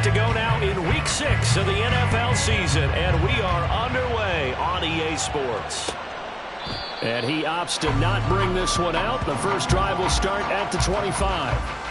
to go now in Week 6 of the NFL season, and we are underway on EA Sports. And he opts to not bring this one out. The first drive will start at the 25.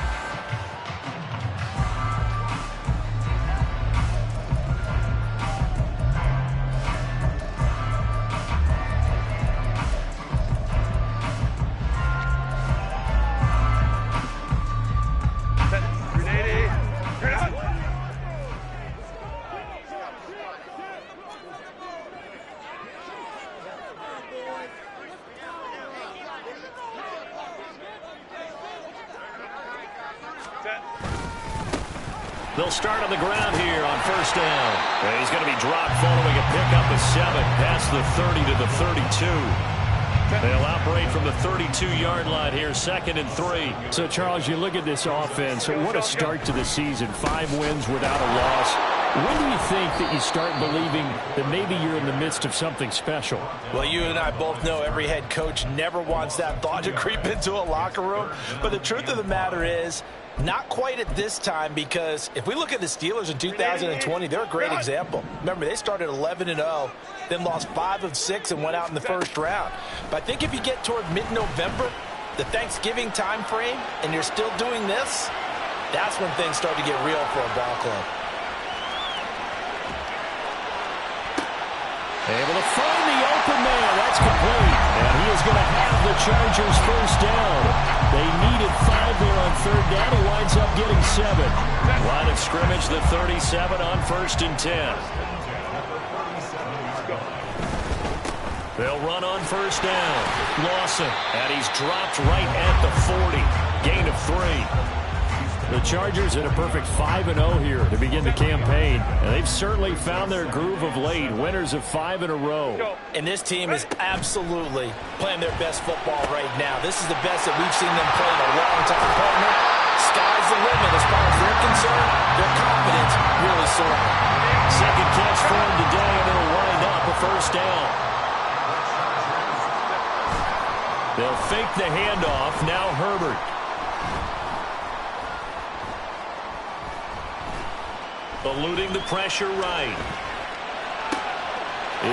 They'll start on the ground here on first down. And he's going to be dropped following a pickup of 7 past the 30 to the 32. They'll operate from the 32-yard line here, 2nd and 3. So, Charles, you look at this offense. What a start to the season. 5 wins without a loss. When do you think that you start believing that maybe you're in the midst of something special? Well, you and I both know every head coach never wants that thought to creep into a locker room. But the truth of the matter is, not quite at this time, because if we look at the Steelers in 2020, they're a great example. Remember, they started 11-0, then lost 5 of 6 and went out in the first round. But I think if you get toward mid-November, the Thanksgiving time frame, and you're still doing this, that's when things start to get real for a ball club. Able to find the open man. That's complete. And he is going to have the Chargers first down. They needed 5 there on 3rd down. He winds up getting 7. Line of scrimmage, the 37 on 1st and 10. They'll run on first down. Lawson, and he's dropped right at the 40. Gain of 3. The Chargers in a perfect 5-0 here to begin the campaign. And they've certainly found their groove of late. Winners of 5 in a row. And this team is absolutely playing their best football right now. This is the best that we've seen them play in a long time, partner. Sky's the limit as far as they're concerned. Their confidence really soaring. Second catch for him today, and it'll wind up a first down. They'll fake the handoff. Now Herbert. Eluding the pressure right.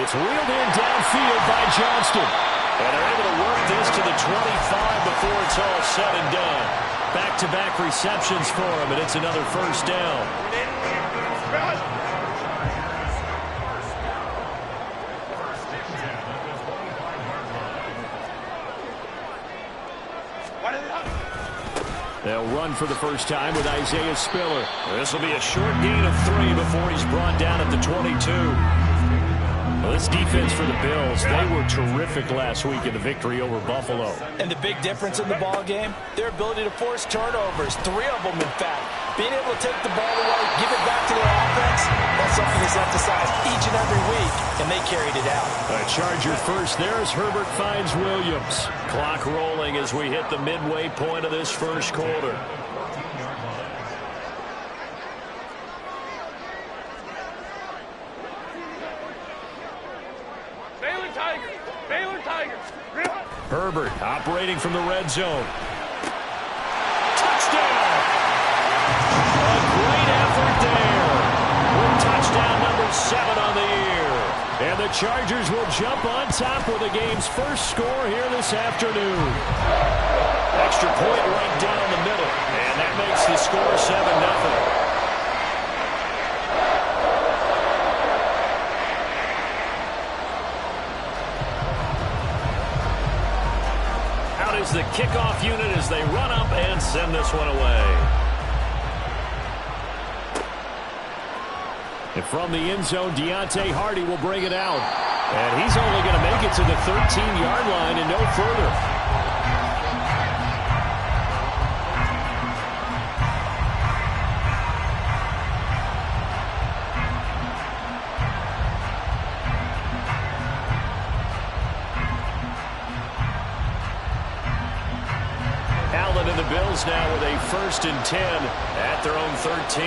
It's wheeled in downfield by Johnston. And they're able to work this to the 25 before it's all said and done. Back-to-back receptions for him, and it's another first down. They'll run for the first time with Isaiah Spiller. This will be a short gain of 3 before he's brought down at the 22. Well, this defense for the Bills, they were terrific last week in the victory over Buffalo. And the big difference in the ball game, their ability to force turnovers, 3 of them, in fact. Being able to take the ball away, give it back to their offense, that's something that's emphasized each and every week, and they carried it out. A Charger first there as Herbert finds Williams. Clock rolling as we hit the midway point of this first quarter. Herbert operating from the red zone. Touchdown! A great effort there. With touchdown number 7 on the year. And the Chargers will jump on top with the game's first score here this afternoon. Extra point right down the middle. And that makes the score 7-0. Is the kickoff unit as they run up and send this one away. And from the end zone, Deontay Hardy will bring it out. And he's only going to make it to the 13-yard line and no further. And the Bills now with a 1st and 10 at their own 13.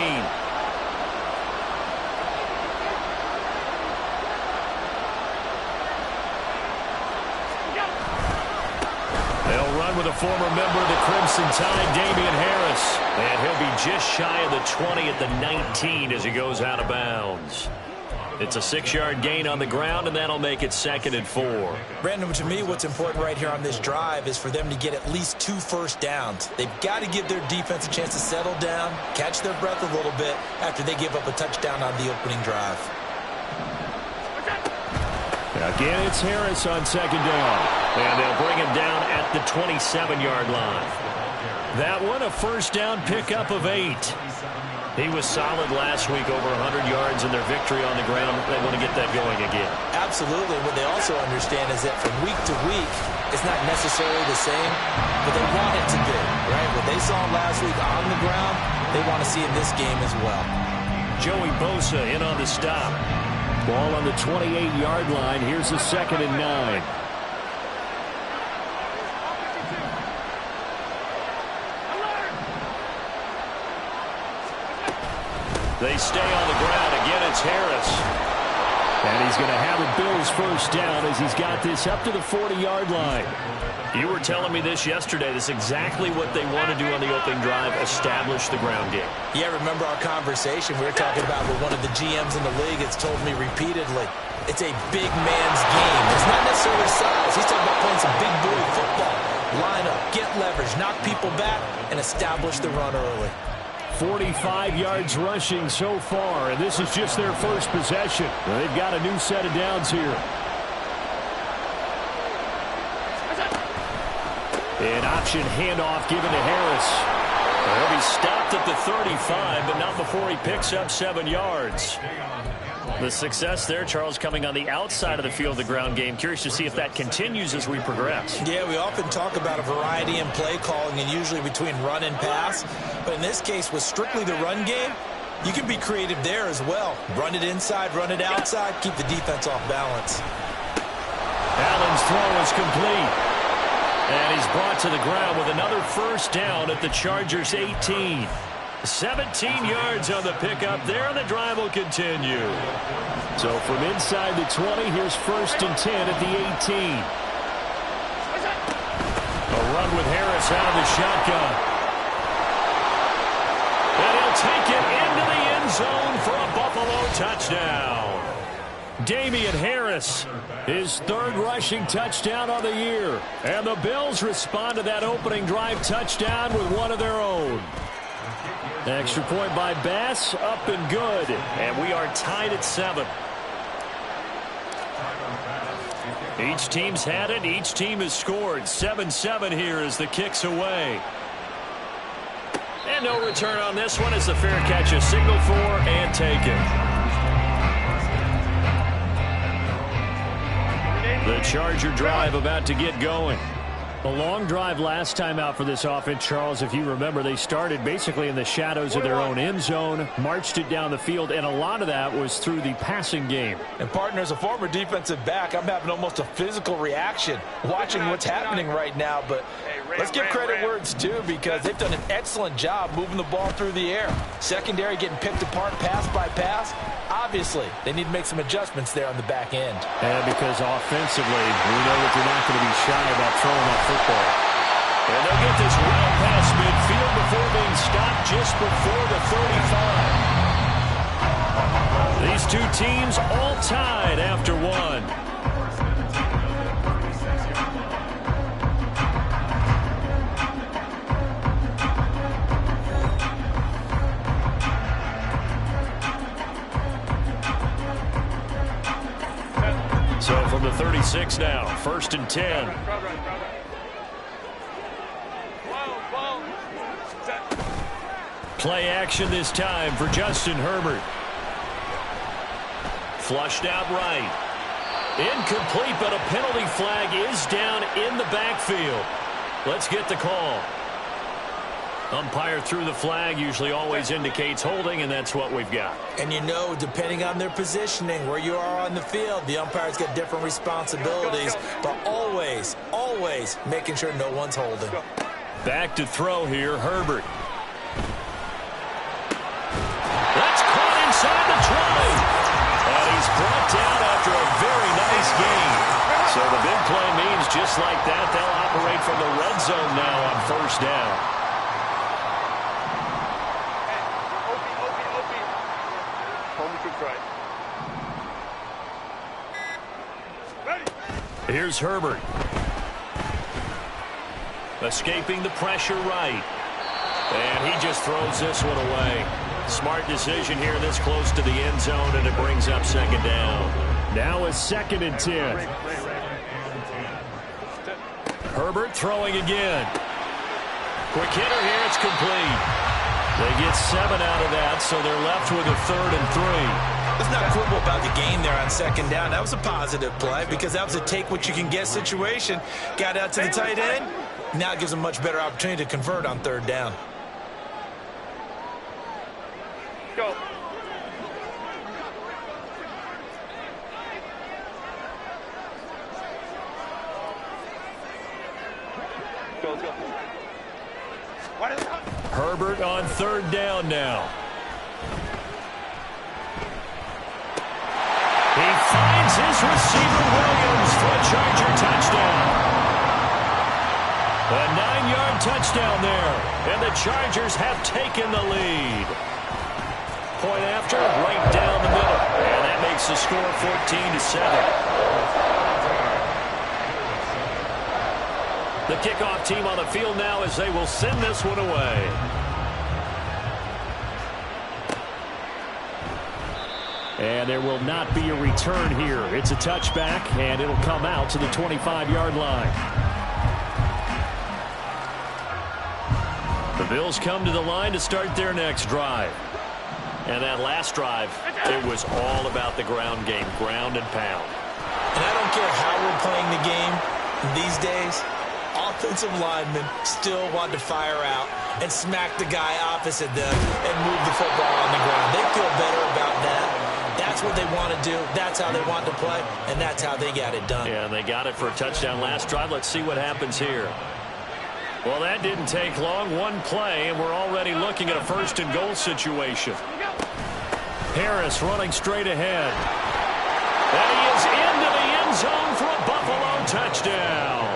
They'll run with a former member of the Crimson Tide, Damian Harris. And he'll be just shy of the 20 at the 19 as he goes out of bounds. It's a 6-yard gain on the ground, and that'll make it 2nd and 4. Brandon, to me, what's important right here on this drive is for them to get at least 2 first downs. They've got to give their defense a chance to settle down, catch their breath a little bit after they give up a touchdown on the opening drive. Again, it's Harris on 2nd down. And they'll bring him down at the 27-yard line. That one, a first down pickup of 8. He was solid last week, over 100 yards in their victory on the ground. They want to get that going again. Absolutely. What they also understand is that from week to week, it's not necessarily the same, but they want it to be, right? What they saw last week on the ground, they want to see in this game as well. Joey Bosa in on the stop. Ball on the 28-yard line. Here's the 2nd and 9. They stay on the ground. Again, it's Harris. And he's going to have a Bills first down as he's got this up to the 40-yard line. You were telling me this yesterday. This is exactly what they want to do on the opening drive, establish the ground game. Yeah, remember our conversation we were talking about with one of the GMs in the league. It's told me repeatedly, it's a big man's game. It's not necessarily size. He's talking about playing some big boy football. Line up, get leverage, knock people back, and establish the run early. 45 yards rushing so far, and this is just their first possession. They've got a new set of downs here. An option handoff given to Harris. He'll be stopped at the 35, but not before he picks up 7 yards. The success there, Charles, coming on the outside of the field, the ground game. Curious to see if that continues as we progress. Yeah, we often talk about a variety in play calling and usually between run and pass. But in this case, with strictly the run game, you can be creative there as well. Run it inside, run it outside, keep the defense off balance. Allen's throw is complete. And he's brought to the ground with another first down at the Chargers' 18. 17 yards on the pickup there, and the drive will continue. So from inside the 20, here's 1st and 10 at the 18. A run with Harris out of the shotgun. And he'll take it into the end zone for a Buffalo touchdown. Damian Harris, his 3rd rushing touchdown of the year. And the Bills respond to that opening drive touchdown with one of their own. Extra point by Bass, up and good. And we are tied at 7. Each team's had it. Each team has scored. 7-7 here as the kick's away. And no return on this one as the fair catch is signaled for and taken. The Charger drive about to get going. A long drive last time out for this offense, Charles. If you remember, they started basically in the shadows of their own end zone, marched it down the field, and a lot of that was through the passing game. And, partner, as a former defensive back, I'm having almost a physical reaction watching what's happening right now. But let's give credit where it's due because they've done an excellent job moving the ball through the air. Secondary getting picked apart pass by pass. Obviously, they need to make some adjustments there on the back end. And because offensively, we know that they're not going to be shy about throwing that football. And they'll get this well past midfield before being stopped just before the 35. These two teams all tied after one. So from the 36 now, 1st and 10. Play action this time for Justin Herbert. Flushed out right. Incomplete, but a penalty flag is down in the backfield. Let's get the call. Umpire threw the flag, usually always indicates holding, and that's what we've got. And you know, depending on their positioning, where you are on the field, the umpire's got different responsibilities, but always, always making sure no one's holding. Back to throw here, Herbert. That's caught inside the 20. And he's brought down after a very nice gain. So the big play means just like that, they'll operate from the red zone now on 1st down. Here's Herbert. Escaping the pressure right. And he just throws this one away. Smart decision here this close to the end zone, and it brings up second down. Now a 2nd and 10. Herbert throwing again. Quick hitter here, it's complete. They get 7 out of that, so they're left with a 3rd and 3. Let's not quibble about the game there on second down. That was a positive play because that was a take-what-you-can-get situation. Got out to the tight end. Now it gives them a much better opportunity to convert on 3rd down. Go. Go, go. Herbert on 3rd down now. He finds his receiver Williams for a Charger touchdown. A 9-yard touchdown there, and the Chargers have taken the lead. Point after, right down the middle, and that makes the score 14-7. The kickoff team on the field now as they will send this one away. And there will not be a return here. It's a touchback, and it'll come out to the 25-yard line. The Bills come to the line to start their next drive. And that last drive, it was all about the ground game, ground and pound. And I don't care how we're playing the game these days, offensive linemen still want to fire out and smack the guy opposite them and move the football on the ground. They feel better about that. That's what they want to do. That's how they want to play, and that's how they got it done. Yeah, they got it for a touchdown last drive. Let's see what happens here. Well, that didn't take long. One play, and we're already looking at a 1st and goal situation. Harris running straight ahead. And he is into the end zone for a Buffalo touchdown.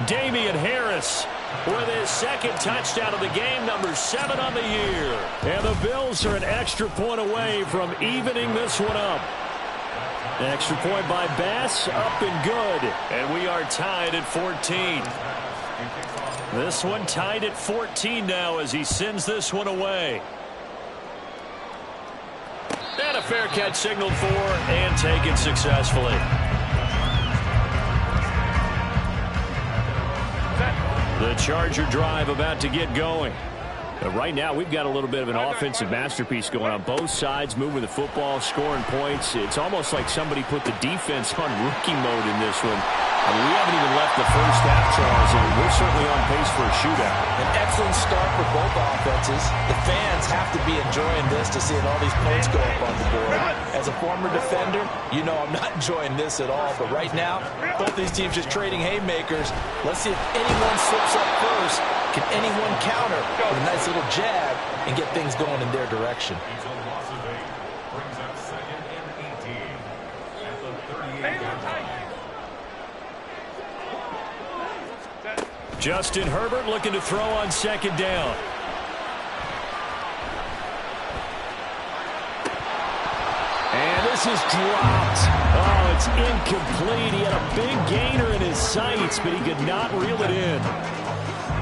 Damian Harris with his 2nd touchdown of the game, number 7 on the year. And the Bills are an extra point away from evening this one up. An extra point by Bass, up and good. And we are tied at 14. This one tied at 14 now as he sends this one away. And a fair catch signaled for and taken successfully. The Charger drive about to get going. But right now, we've got a little bit of an offensive masterpiece going on both sides, moving the football, scoring points. It's almost like somebody put the defense on rookie mode in this one. I mean, we haven't even left the first half, Charles, and we're certainly on pace for a shootout. An excellent start for both offenses. The fans have to be enjoying this to seeing all these points go up on the board. As a former defender, you know I'm not enjoying this at all. But right now, both these teams just trading haymakers. Let's see if anyone slips up first. Can anyone counter with a nice little jab and get things going in their direction? Justin Herbert looking to throw on 2nd down. And this is dropped. Oh, it's incomplete. He had a big gainer in his sights, but he could not reel it in.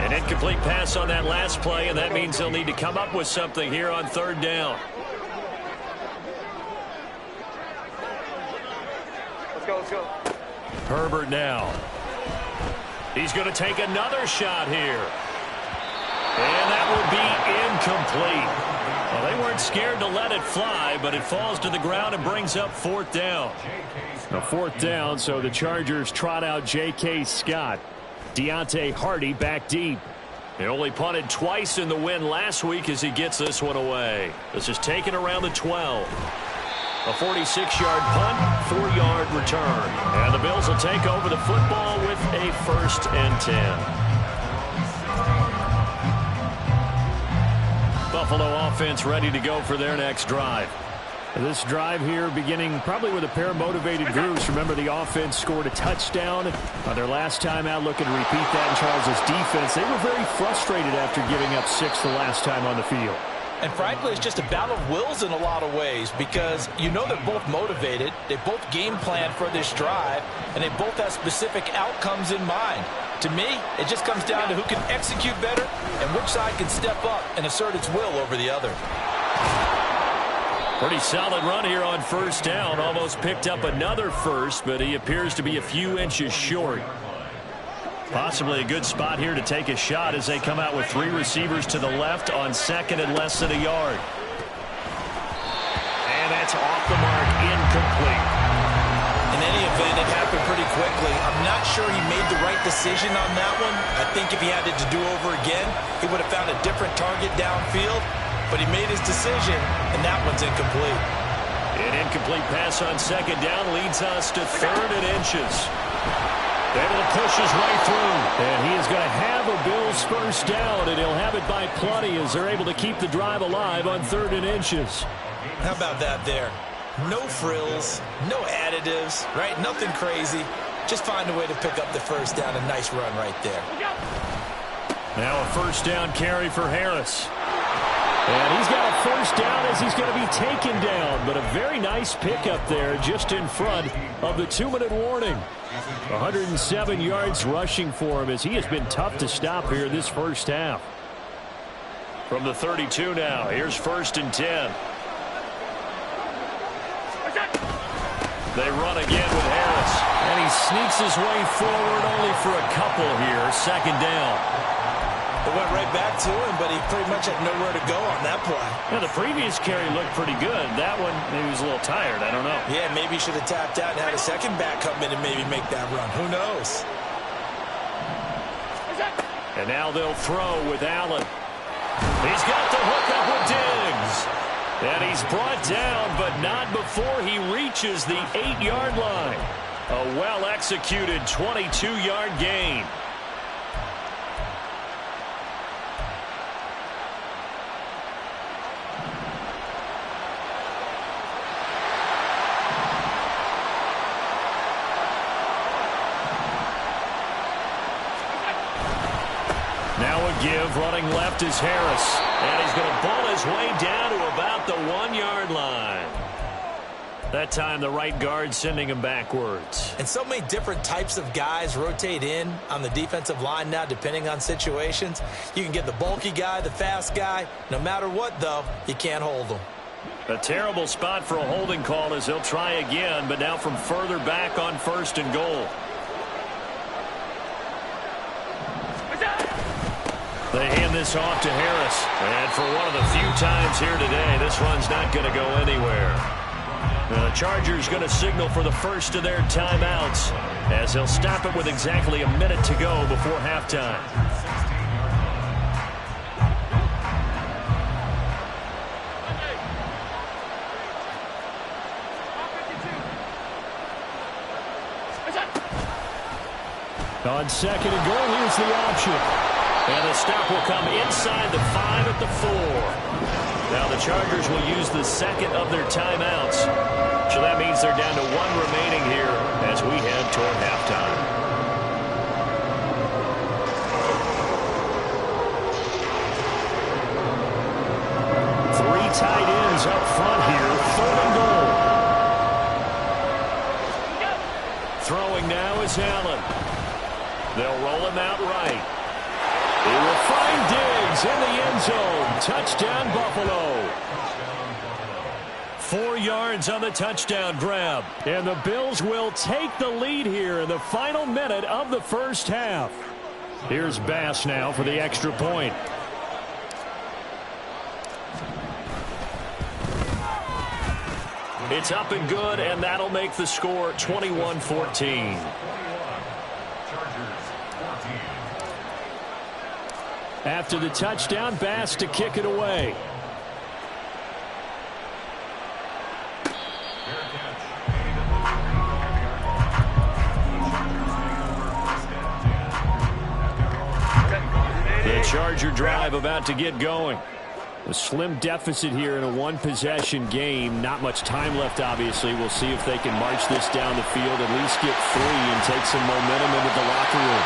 An incomplete pass on that last play, and that means they'll need to come up with something here on 3rd down. Let's go, let's go. Herbert now. He's going to take another shot here. And that will be incomplete. Well, they weren't scared to let it fly, but it falls to the ground and brings up 4th down. Now 4th down, so the Chargers trot out J.K. Scott. Deontay Hardy back deep. They only punted twice in the win last week as he gets this one away. This is taken around the 12. A 46-yard punt, 4-yard return. And the Bills will take over the football with a 1st and 10. Buffalo offense ready to go for their next drive. This drive here beginning probably with a pair of motivated groups. Remember, the offense scored a touchdown on their last time out, looking to repeat that in Charles' defense. They were very frustrated after giving up 6 the last time on the field. And frankly, it's just a battle of wills in a lot of ways because you know they're both motivated, they both game plan for this drive, and they both have specific outcomes in mind. To me, it just comes down to who can execute better and which side can step up and assert its will over the other. Pretty solid run here on first down. Almost picked up another first, but he appears to be a few inches short. Possibly a good spot here to take a shot as they come out with 3 receivers to the left on second and less than a yard. And that's off the mark, incomplete. In any event, it happened pretty quickly. I'm not sure he made the right decision on that one. I think if he had it to do over again, he would have found a different target downfield. But he made his decision, and that one's incomplete. An incomplete pass on second down leads us to third and inches. Able to push his way through. And he is going to have a Bills first down, and he'll have it by plenty as they're able to keep the drive alive on third and inches. How about that there? No frills, no additives, right? Nothing crazy. Just find a way to pick up the first down. A nice run right there. Now a first down carry for Harris. And he's got a first down as he's going to be taken down. But a very nice pickup there just in front of the 2-minute warning. 107 yards rushing for him as he has been tough to stop here this first half. From the 32 now, here's first and 10. They run again with Harris. And he sneaks his way forward only for a couple here. Second down. It went right back to him, but he pretty much had nowhere to go on that play. Yeah, the previous carry looked pretty good. That one, maybe he was a little tired. I don't know. Yeah, maybe he should have tapped out and had a second back come in and maybe make that run. Who knows? And now they'll throw with Allen. He's got the hook up with Diggs. And he's brought down, but not before he reaches the 8-yard line. A well-executed 22-yard gain. Give running left is Harris, and he's going to bull his way down to about the 1-yard line. That time the right guard sending him backwards. And so many different types of guys rotate in on the defensive line now depending on situations. You can get the bulky guy, the fast guy. No matter what, though, you can't hold them. A terrible spot for a holding call as he'll try again, but now from further back on first and goal. They hand this off to Harris. And for one of the few times here today, this run's not going to go anywhere. The Chargers going to signal for the first of their timeouts as they'll stop it with exactly a minute to go before halftime. On second and goal, here's the option. And the stop will come inside the 5 at the 4. Now the Chargers will use the second of their timeouts. So that means they're down to 1 remaining here as we head toward halftime. Three tight ends up front here. Third and goal. Throwing now is Allen. They'll roll him out right. He will find Diggs in the end zone. Touchdown, Buffalo. 4 yards on the touchdown grab. And the Bills will take the lead here in the final minute of the first half. Here's Bass now for the extra point. It's up and good, and that'll make the score 21-14. After the touchdown, Bass to kick it away. The Charger drive about to get going. A slim deficit here in a one-possession game. Not much time left, obviously. We'll see if they can march this down the field, at least get 3 and take some momentum into the locker room.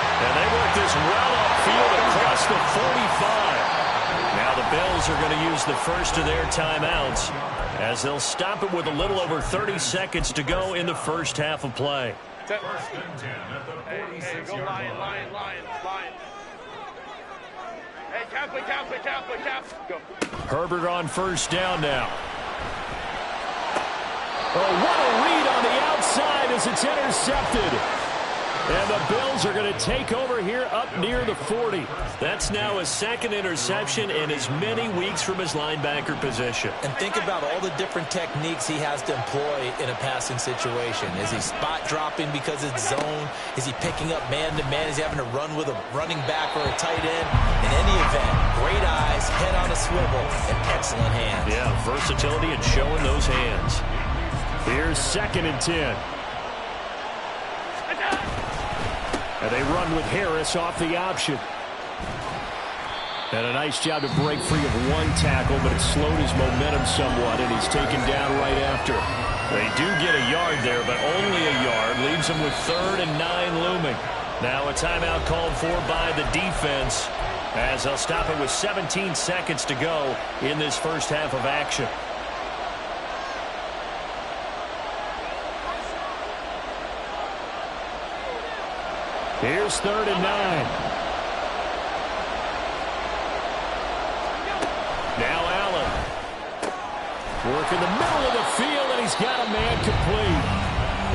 And they work this well upfield across the 45. Now the Bills are going to use the first of their timeouts as they'll stop it with a little over 30 seconds to go in the first half of play. Hey, go Lion. Hey, cap. Go. Herbert on first down now. Oh, what a read on the outside as it's intercepted. And the Bills are going to take over here up near the 40. That's now his second interception in as many weeks from his linebacker position. And think about all the different techniques he has to employ in a passing situation. Is he spot dropping because it's zone? Is he picking up man-to-man? Is he having to run with a running back or a tight end? In any event, great eyes, head on a swivel, and excellent hands. Yeah, versatility and showing those hands. Here's 2nd and 10. And they run with Harris off the option. And a nice job to break free of one tackle, but it slowed his momentum somewhat, and he's taken down right after. They do get a yard there, but only a yard. Leaves them with 3rd and 9 looming. Now a timeout called for by the defense as they'll stop it with 17 seconds to go in this first half of action. Here's 3rd and 9. Now Allen. Working the middle of the field, and he's got a man complete.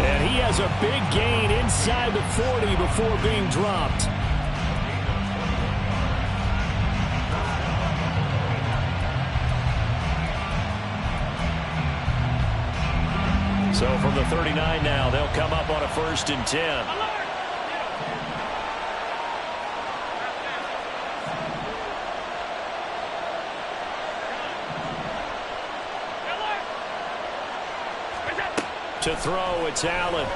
And he has a big gain inside the 40 before being dropped. So from the 39 now, they'll come up on a 1st and 10. To throw, it's Allen.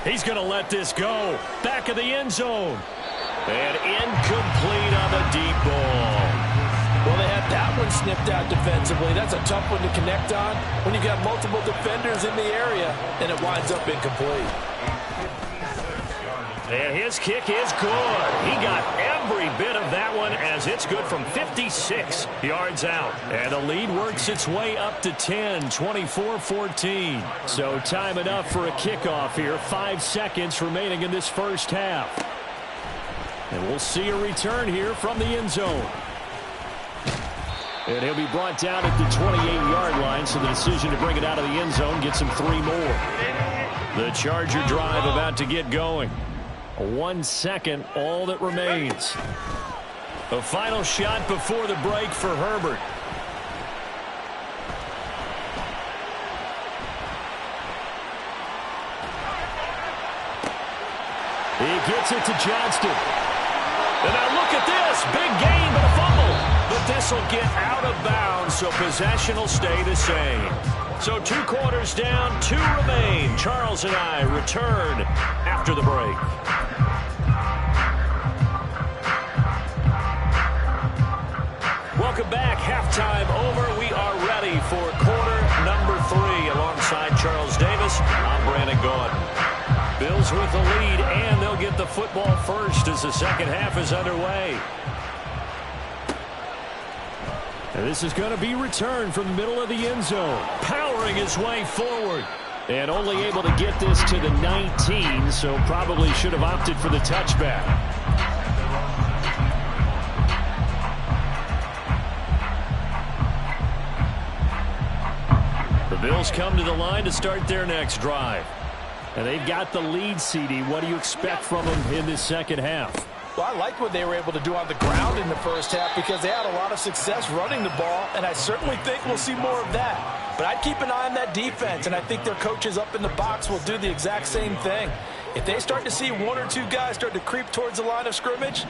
He's going to let this go. Back of the end zone. And incomplete on the deep ball. Well, they had that one snipped out defensively. That's a tough one to connect on when you've got multiple defenders in the area, and it winds up incomplete. And his kick is good. He got every bit of that one as it's good from 56 yards out. And the lead works its way up to 10, 24-14. So time enough for a kickoff here. 5 seconds remaining in this first half. And we'll see a return here from the end zone. And he'll be brought down at the 28-yard line, so the decision to bring it out of the end zone gets him 3 more. The Charger drive about to get going. 1 second, all that remains. A final shot before the break for Herbert. He gets it to Johnston. And now look at this. Big gain, but a fumble. But this will get out of bounds, so possession will stay the same. So 2 quarters down, 2 remain. Charles and I return after the break. Welcome back. Halftime over. We are ready for quarter number 3. Alongside Charles Davis, I'm Brandon Gordon. Bills with the lead, and they'll get the football first as the second half is underway. And this is going to be returned from the middle of the end zone. Powering his way forward. And only able to get this to the 19, so probably should have opted for the touchback. The Bills come to the line to start their next drive. And they've got the lead, CD. What do you expect from them in this second half? Well, I like what they were able to do on the ground in the first half because they had a lot of success running the ball, and I certainly think we'll see more of that. But I'd keep an eye on that defense, and I think their coaches up in the box will do the exact same thing. If they start to see 1 or 2 guys start to creep towards the line of scrimmage,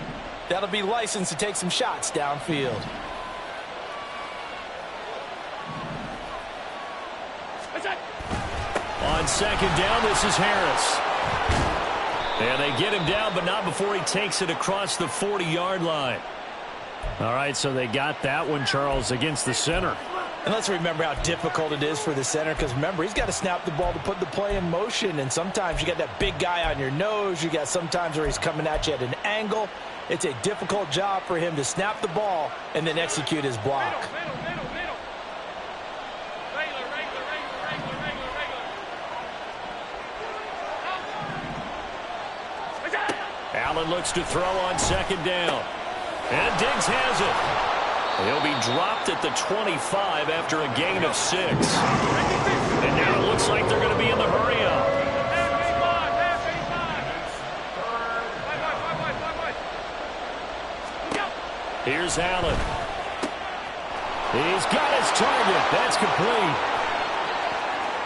that'll be licensed to take some shots downfield. On second down, this is Harris. And they get him down, but not before he takes it across the 40-yard line. All right, so they got that one, Charles, against the center. And let's remember how difficult it is for the center, because remember, he's got to snap the ball to put the play in motion, and sometimes you got that big guy on your nose. You got sometimes where he's coming at you at an angle. It's a difficult job for him to snap the ball and then execute his block. Allen looks to throw on second down. And Diggs has it. He'll be dropped at the 25 after a gain of 6. And now it looks like they're going to be in the hurry-up. Here's Allen. He's got his target. That's complete.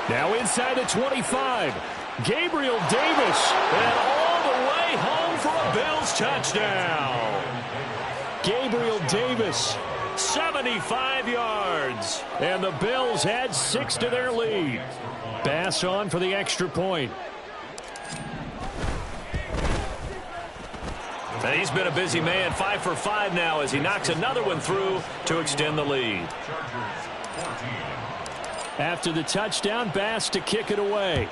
Now inside the 25. Gabriel Davis. And all the way home for a Bills touchdown. Gabriel Davis, 75 yards. And the Bills add 6 to their lead. Bass on for the extra point. And he's been a busy man, 5 for 5 now as he knocks another one through to extend the lead. After the touchdown, Bass to kick it away.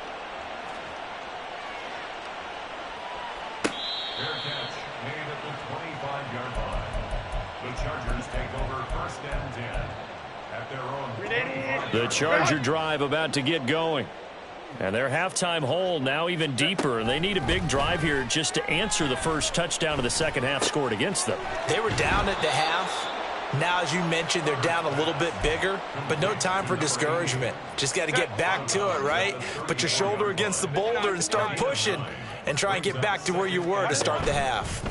Fair catch made at the 25-yard line. The Chargers take over 1st and 10 at their own 25. The Charger drive about to get going. And their halftime hole now even deeper, and they need a big drive here just to answer the first touchdown of the second half scored against them. They were down at the half. Now, as you mentioned, they're down a little bit bigger, but no time for discouragement. Just got to get back to it, right? Put your shoulder against the boulder and start pushing and try and get back to where you were to start the half.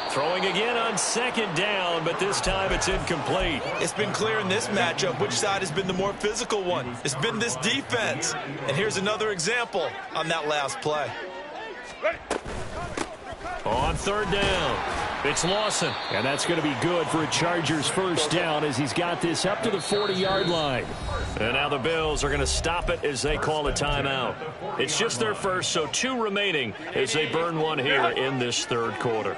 Throwing again on second down, but this time it's incomplete. It's been clear in this matchup which side has been the more physical one. It's been this defense. And here's another example on that last play. On third down, it's Lawson. And that's going to be good for a Chargers first down as he's got this up to the 40-yard line. And now the Bills are going to stop it as they call a timeout. It's just their first, so 2 remaining as they burn one here in this third quarter.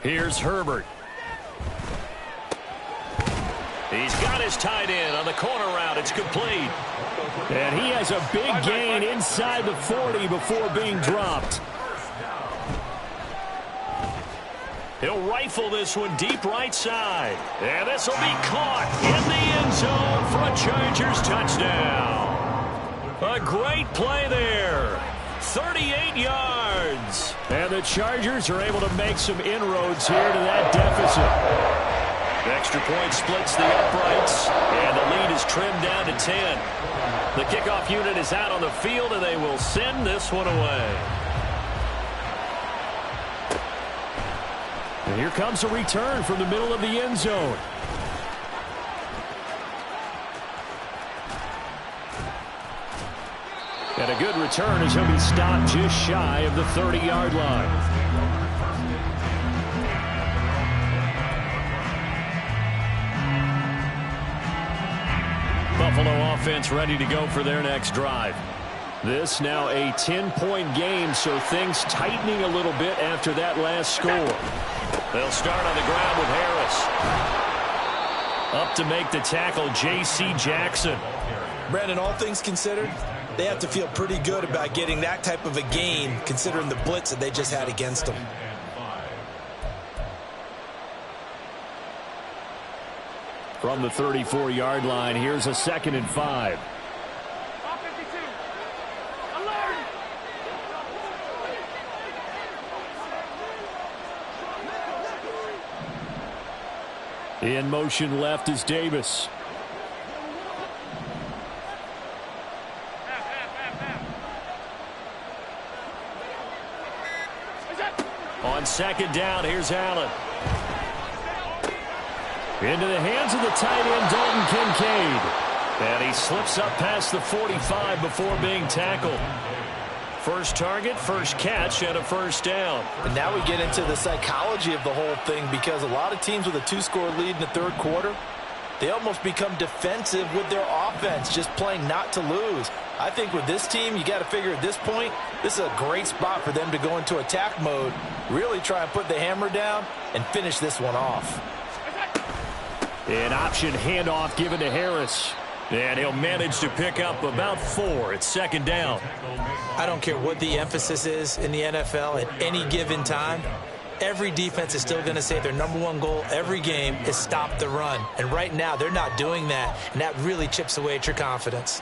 Here's Herbert. He's got his tight end on the corner route. It's complete. And he has a big gain inside the 40 before being dropped. He'll rifle this one deep right side. And this will be caught in the end zone for a Chargers touchdown. A great play there. 38 yards. And the Chargers are able to make some inroads here to that deficit. The extra point splits the uprights, and the lead is trimmed down to 10. The kickoff unit is out on the field, and they will send this one away. And here comes a return from the middle of the end zone. And a good return as he'll be stopped just shy of the 30-yard line. Buffalo offense ready to go for their next drive. This now a 10-point game, so things tightening a little bit after that last score. They'll start on the ground with Harris. Up to make the tackle, J.C. Jackson. Brandon, all things considered, they have to feel pretty good about getting that type of a gain, considering the blitz that they just had against them. From the 34-yard line, here's a 2nd and 5. In motion left is Davis. On second down, here's Allen. Into the hands of the tight end, Dalton Kincaid. And he slips up past the 45 before being tackled. First target, first catch, and a first down. And now we get into the psychology of the whole thing, because a lot of teams with a 2-score lead in the third quarter, they almost become defensive with their offense, just playing not to lose. I think with this team, you got to figure at this point, this is a great spot for them to go into attack mode, really try and put the hammer down and finish this one off. An option handoff given to Harris. And he'll manage to pick up about 4. It's second down. I don't care what the emphasis is in the NFL at any given time. Every defense is still going to say their #1 goal every game is stop the run. And right now, they're not doing that, and that really chips away at your confidence.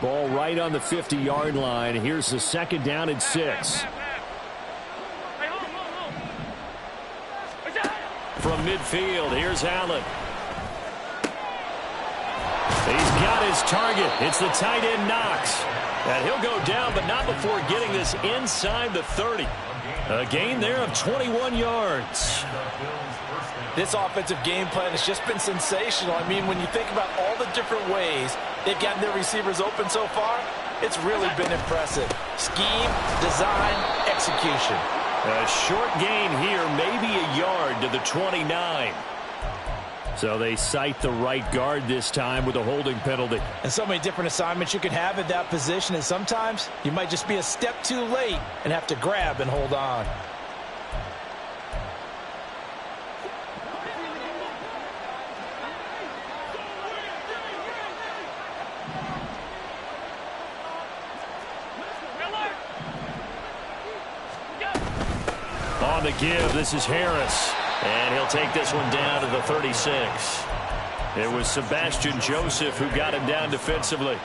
Ball right on the 50-yard line. Here's the second down and 6. From midfield, here's Allen. He's got his target. It's the tight end Knox. And he'll go down, but not before getting this inside the 30. A gain there of 21 yards. This offensive game plan has just been sensational. I mean, when you think about all the different ways they've gotten their receivers open so far, it's really been impressive. Scheme, design, execution. A short gain here, maybe a yard to the 29. So they cite the right guard this time with a holding penalty. And so many different assignments you can have at that position, and sometimes you might just be a step too late and have to grab and hold on. On the give, this is Harris. And he'll take this one down to the 36. It was Sebastian Joseph who got him down defensively.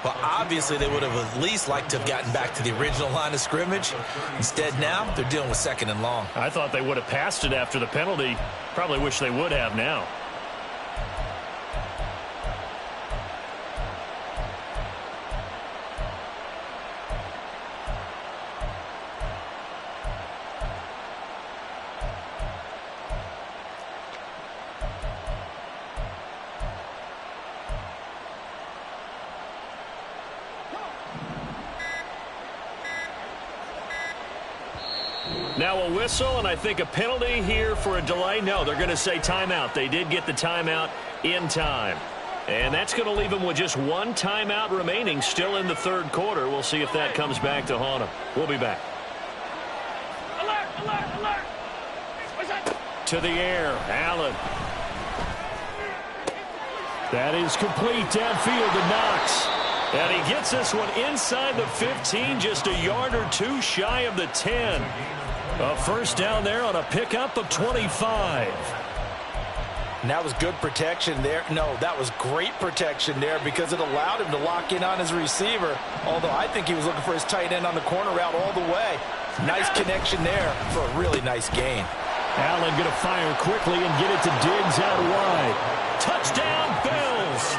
Well, obviously they would have at least liked to have gotten back to the original line of scrimmage. Instead now, they're dealing with second and long. I thought they would have passed it after the penalty. Probably wish they would have now. Now a whistle, and I think a penalty here for a delay. No, they're going to say timeout. They did get the timeout in time. And that's going to leave them with just one timeout remaining still in the third quarter. We'll see if that comes back to haunt them. We'll be back. Alert, alert, alert. To the air, Allen. That is complete downfield to Knox. And he gets this one inside the 15, just a yard or two shy of the 10. A first down there on a pickup of 25. And that was good protection there. No, that was great protection there because it allowed him to lock in on his receiver, although I think he was looking for his tight end on the corner route all the way. Nice connection there for a really nice gain. Allen going to fire quickly and get it to Diggs out wide. Touchdown, Bills!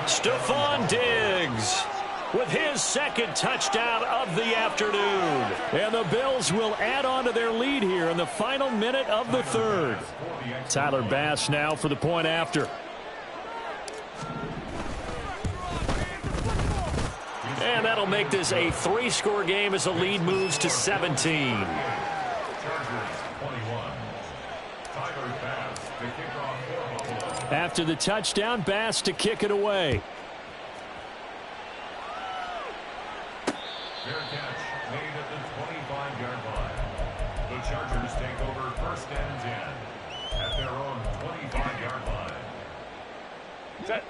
Stephon Diggs with his second touchdown of the afternoon. And the Bills will add on to their lead here in the final minute of the third. Tyler Bass now for the point after. And that'll make this a 3-score game as the lead moves to 17. After the touchdown, Bass to kick it away. Fair catch made at the 25-yard line. The Chargers take over first and 10 at their own 25-yard line.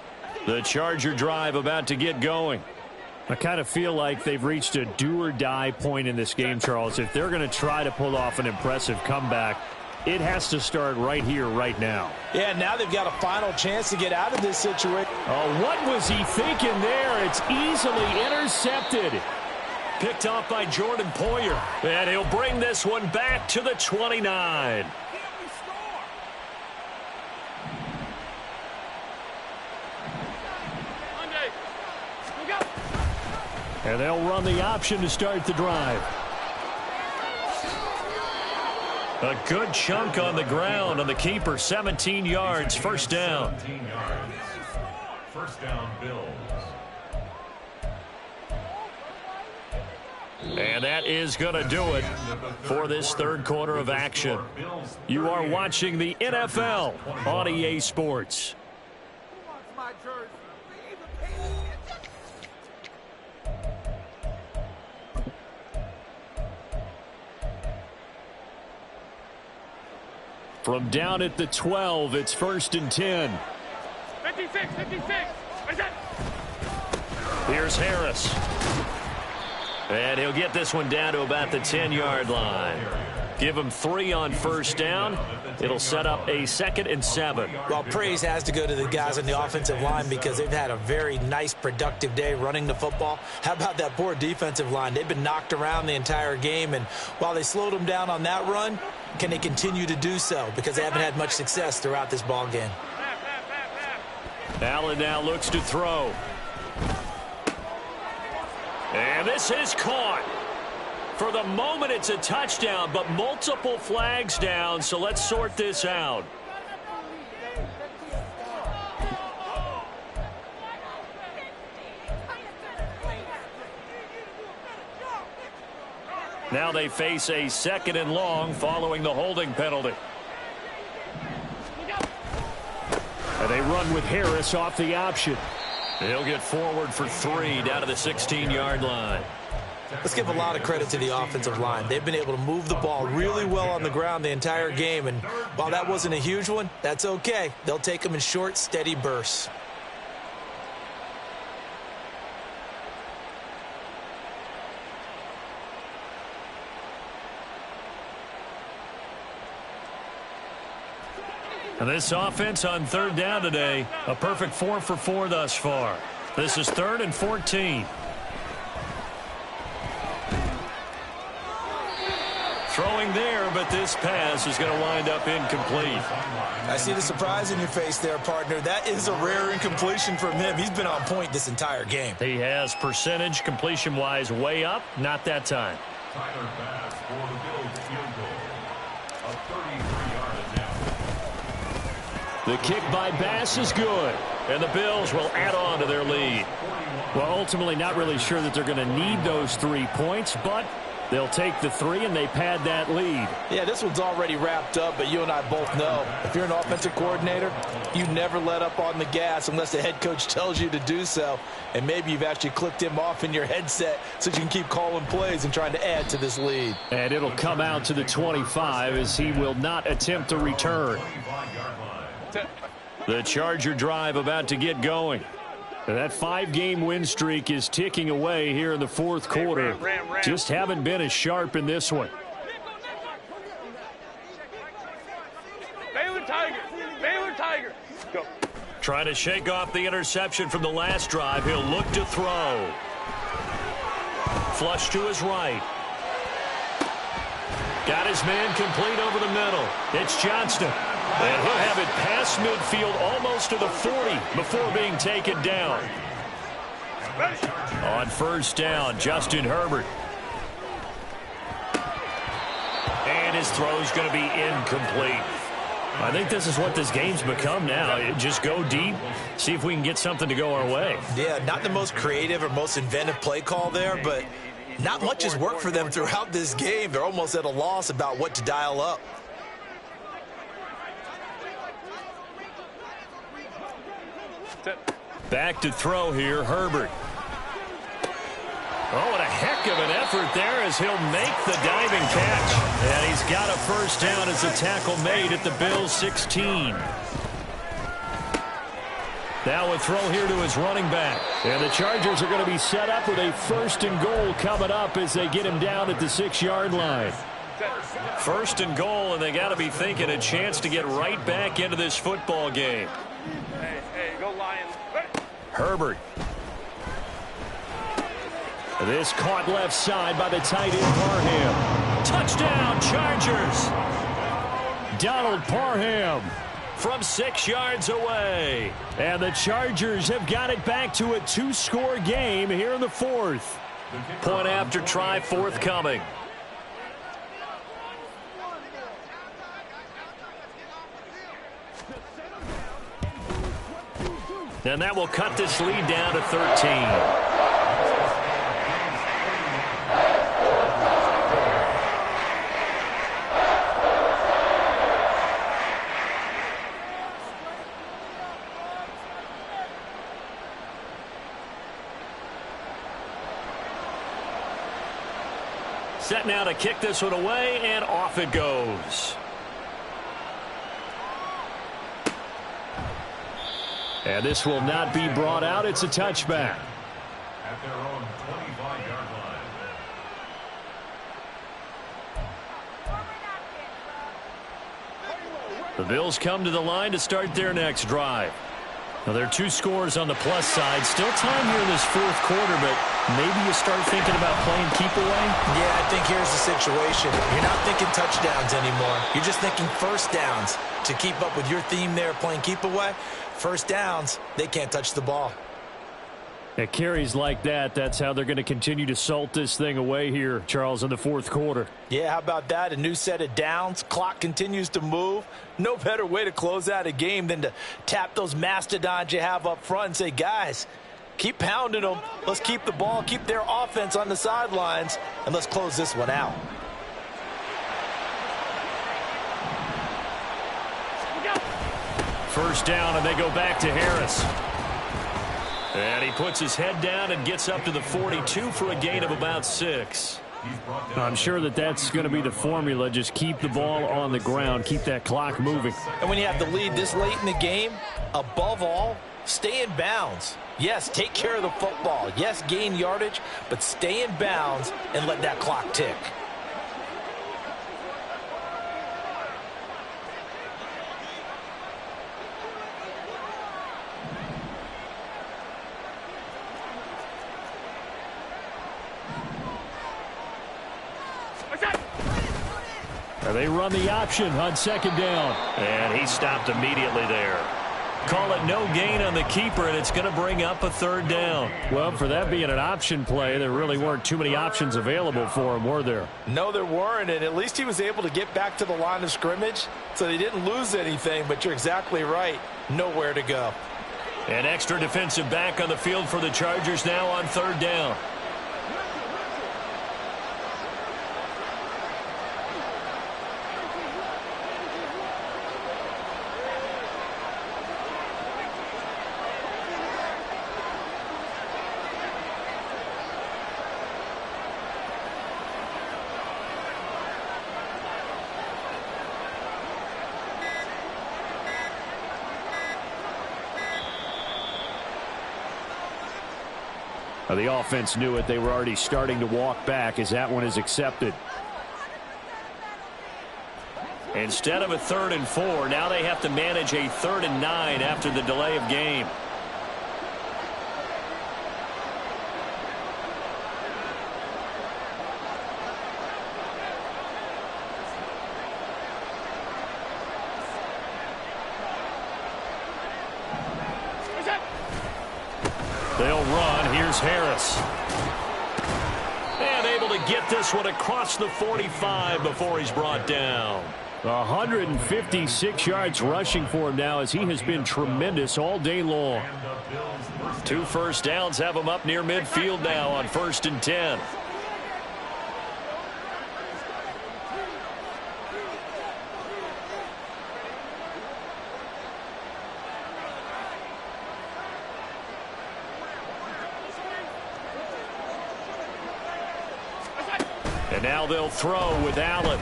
The Charger drive about to get going. I kind of feel like they've reached a do-or-die point in this game, Charles. If they're going to try to pull off an impressive comeback, it has to start right here, right now. Yeah, now they've got a final chance to get out of this situation. Oh, what was he thinking there? It's easily intercepted. Picked off by Jordan Poyer. And he'll bring this one back to the 29. And they'll run the option to start the drive. A good chunk on the ground on the keeper. 17 yards, first down. 17 yards. First down, Bills. And that is going to do it for this third quarter of action. You are watching the NFL on EA Sports. From down at the 12, it's 1st and 10. 56, 56. Here's Harris. And he'll get this one down to about the 10-yard line. Give him 3 on 1st down. It'll set up a 2nd and 7. Well, praise has to go to the guys on the offensive line because they've had a very nice, productive day running the football. How about that poor defensive line? They've been knocked around the entire game, and while they slowed them down on that run, can they continue to do so? Because they haven't had much success throughout this ball game. Allen now looks to throw. And this is caught. For the moment, it's a touchdown, but multiple flags down, so let's sort this out. Now they face a 2nd and long following the holding penalty. And they run with Harris off the option. He'll get forward for 3 down to the 16-yard line. Let's give a lot of credit to the offensive line. They've been able to move the ball really well on the ground the entire game, and while that wasn't a huge one, that's okay. They'll take them in short, steady bursts. And this offense on 3rd down today, a perfect 4 for 4 thus far. This is 3rd and 14. Throwing there, but this pass is going to wind up incomplete. I see the surprise in your face there, partner. That is a rare incompletion from him. He's been on point this entire game. He has percentage completion-wise way up, not that time. Tyler Bass for the Bills field goal. A 33-yard attempt. The kick by Bass is good, and the Bills will add on to their lead. Well, ultimately not really sure that they're going to need those 3 points, but they'll take the 3 and they pad that lead. Yeah, this one's already wrapped up, but you and I both know if you're an offensive coordinator, you never let up on the gas unless the head coach tells you to do so. And maybe you've actually clicked him off in your headset so you can keep calling plays and trying to add to this lead. And it'll come out to the 25 as he will not attempt to return. The Charger drive about to get going. That 5-game win streak is ticking away here in the 4th quarter. Just haven't been as sharp in this one. Baylor Tiger. Baylor Tiger. Go. Trying to shake off the interception from the last drive. He'll look to throw. Flush to his right. Got his man complete over the middle. It's Johnston. And he'll have it past midfield almost to the 40 before being taken down. On 1st down, Justin Herbert. And his throw's going to be incomplete. I think this is what this game's become now. Just go deep, see if we can get something to go our way. Yeah, not the most creative or most inventive play call there, but not much has worked for them throughout this game. They're almost at a loss about what to dial up. Back to throw here, Herbert. Oh, and a heck of an effort there as he'll make the diving catch. And he's got a 1st down as a tackle made at the Bills' 16. Now a throw here to his running back. And the Chargers are going to be set up with a 1st and goal coming up as they get him down at the 6-yard line. 1st and goal, and they got to be thinking a chance to get right back into this football game. Hey, go Lions. Herbert. This caught left side by the tight end Parham. Touchdown, Chargers. Donald Parham from 6 yards away. And the Chargers have got it back to a 2-score game here in the 4th. Point after try forthcoming. And that will cut this lead down to 13. Set now to kick this one away, and off it goes. And this will not be brought out. It's a touchback. At their own 25-yard line. The Bills come to the line to start their next drive. Now, there are 2 scores on the plus side. Still time here in this fourth quarter, but maybe you start thinking about playing keep away? Yeah, I think here's the situation. You're not thinking touchdowns anymore. You're just thinking first downs. To keep up with your theme there, playing keep away, first downs, they can't touch the ball. At carries like that, that's how they're going to continue to salt this thing away here, Charles, in the fourth quarter. Yeah, how about that? A new set of downs. Clock continues to move. No better way to close out a game than to tap those mastodons you have up front and say, guys, keep pounding them. Let's keep the ball, keep their offense on the sidelines, and let's close this one out. First down, and they go back to Harris. And he puts his head down and gets up to the 42 for a gain of about 6. I'm sure that's going to be the formula. Just keep the ball on the ground. Keep that clock moving. And when you have to lead this late in the game, above all, stay in bounds. Yes, take care of the football. Yes, gain yardage, but stay in bounds and let that clock tick. They run the option on second down. And he stopped immediately there. Call it no gain on the keeper, and it's going to bring up a third down. Well, for that being an option play, there really weren't too many options available for him, were there? No, there weren't, and at least he was able to get back to the line of scrimmage, so they didn't lose anything, but you're exactly right. Nowhere to go. An extra defensive back on the field for the Chargers now on third down. The offense knew it. They were already starting to walk back as that one is accepted. Instead of a 3rd and 4, now they have to manage a 3rd and 9 after the delay of game. They'll run. Here's Harris. And able to get this one across the 45 before he's brought down. 156 yards rushing for him now as he has been tremendous all day long. 2 first downs have him up near midfield now on 1st and 10. And now they'll throw with Allen.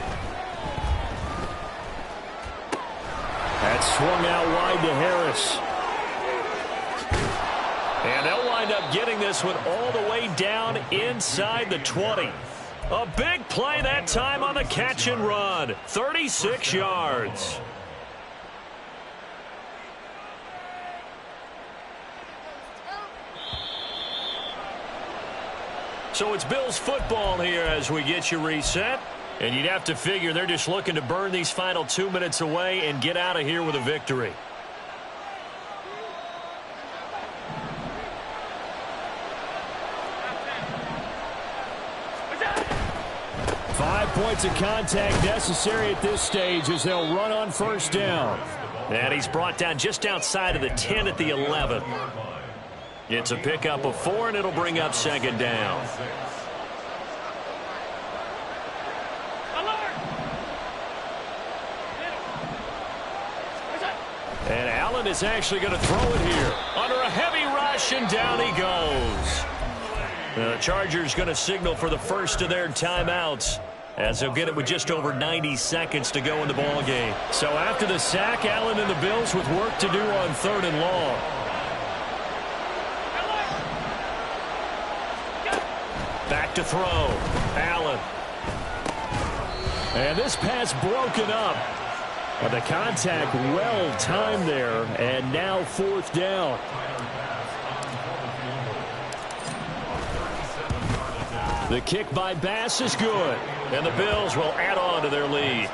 That's swung out wide to Harris. And they'll wind up getting this one all the way down inside the 20. A big play that time on the catch and run. 36 yards. So it's Bills football here as we get you reset. And you'd have to figure they're just looking to burn these final 2 minutes away and get out of here with a victory. Five points of contact necessary at this stage as they'll run on first down. And he's brought down just outside of the 10 at the 11. It's a pickup of 4, and it'll bring up second down. And Allen is actually going to throw it here. Under a heavy rush, and down he goes. The Chargers going to signal for the first of their timeouts, as they'll get it with just over 90 seconds to go in the ball game. So after the sack, Allen and the Bills with work to do on 3rd and long. Back to throw. Allen. And this pass broken up. But the contact well timed there, and now 4th down. The kick by Bass is good, and the Bills will add on to their lead.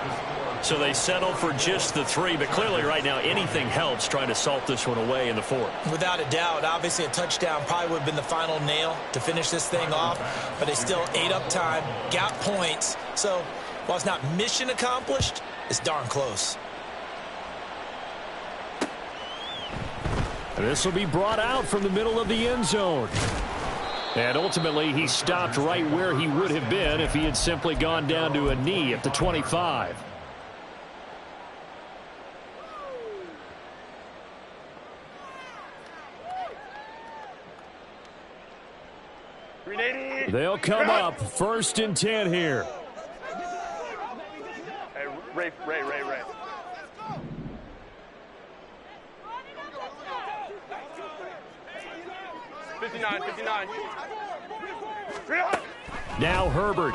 So they settle for just the 3, but clearly right now anything helps trying to salt this one away in the 4th. Without a doubt, obviously a touchdown probably would have been the final nail to finish this thing off, but they still ate up time, got points. So while it's not mission accomplished, it's darn close. This will be brought out from the middle of the end zone. And ultimately, he stopped right where he would have been if he had simply gone down to a knee at the 25. They'll come up 1st and 10 here. Hey, Ray. 59. Now Herbert.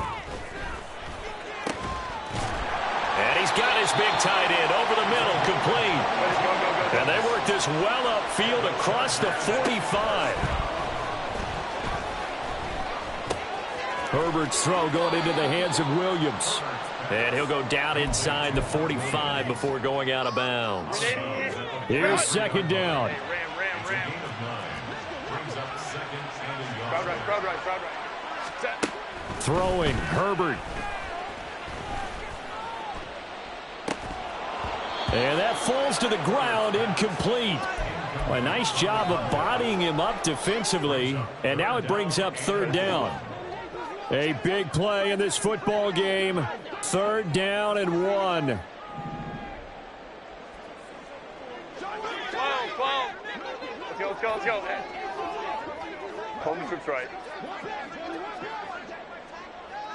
And he's got his big tight end over the middle, complete. And they work this well upfield across the 45. Herbert's throw going into the hands of Williams. And he'll go down inside the 45 before going out of bounds. Here's 2nd down. Ram. Crowd right. Set. Throwing, Herbert. And that falls to the ground, incomplete. Well, a nice job of bodying him up defensively. And now it brings up 3rd down. A big play in this football game. 3rd down and 1. 12. Let's go. Home trips right.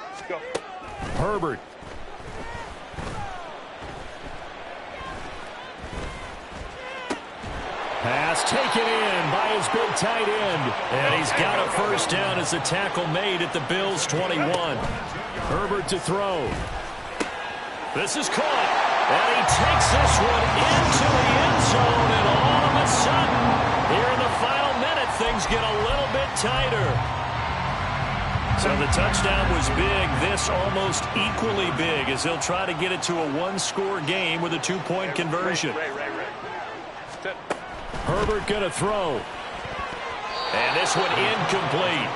Let's go. Herbert. Pass taken in by his big tight end. And he's got a 1st down as the tackle made at the Bills' 21. Herbert to throw. This is caught. And he takes this one into the end zone. And all of a sudden, here in the final minute, things get a little bit tighter. So the touchdown was big. This almost equally big as they'll try to get it to a 1-score game with a 2-point conversion. Ray. Herbert going to throw. And this one incomplete.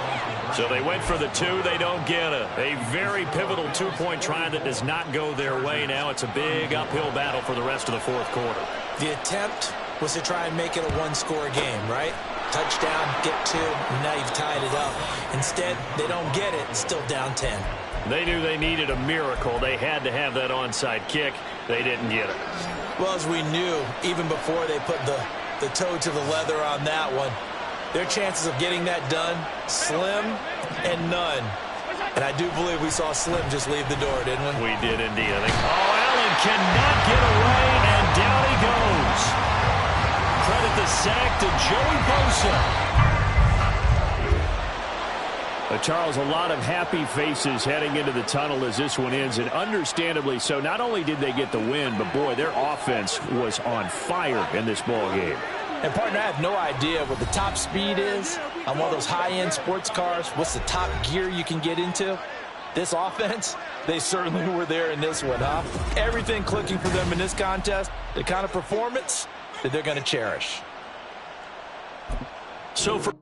So they went for the 2. They don't get it. A very pivotal 2-point try that does not go their way. Now it's a big uphill battle for the rest of the 4th quarter. The attempt was to try and make it a 1-score game, right? Touchdown, get 2, and now you've tied it up. Instead, they don't get it, still down 10. They knew they needed a miracle. They had to have that onside kick. They didn't get it. Well, as we knew, even before they put the toe to the leather on that one, their chances of getting that done, slim and none. And I do believe we saw Slim just leave the door, didn't we? We did indeed. I think. Oh, Allen cannot get away, and down he goes. Credit the sack to Joey Bosa. Charles, a lot of happy faces heading into the tunnel as this one ends, and understandably so. Not only did they get the win, but boy, their offense was on fire in this ball game. And partner, I have no idea what the top speed is on one of those high-end sports cars. What's the top gear you can get into? This offense, they certainly were there in this one, huh? Everything clicking for them in this contest, the kind of performance that they're going to cherish. So for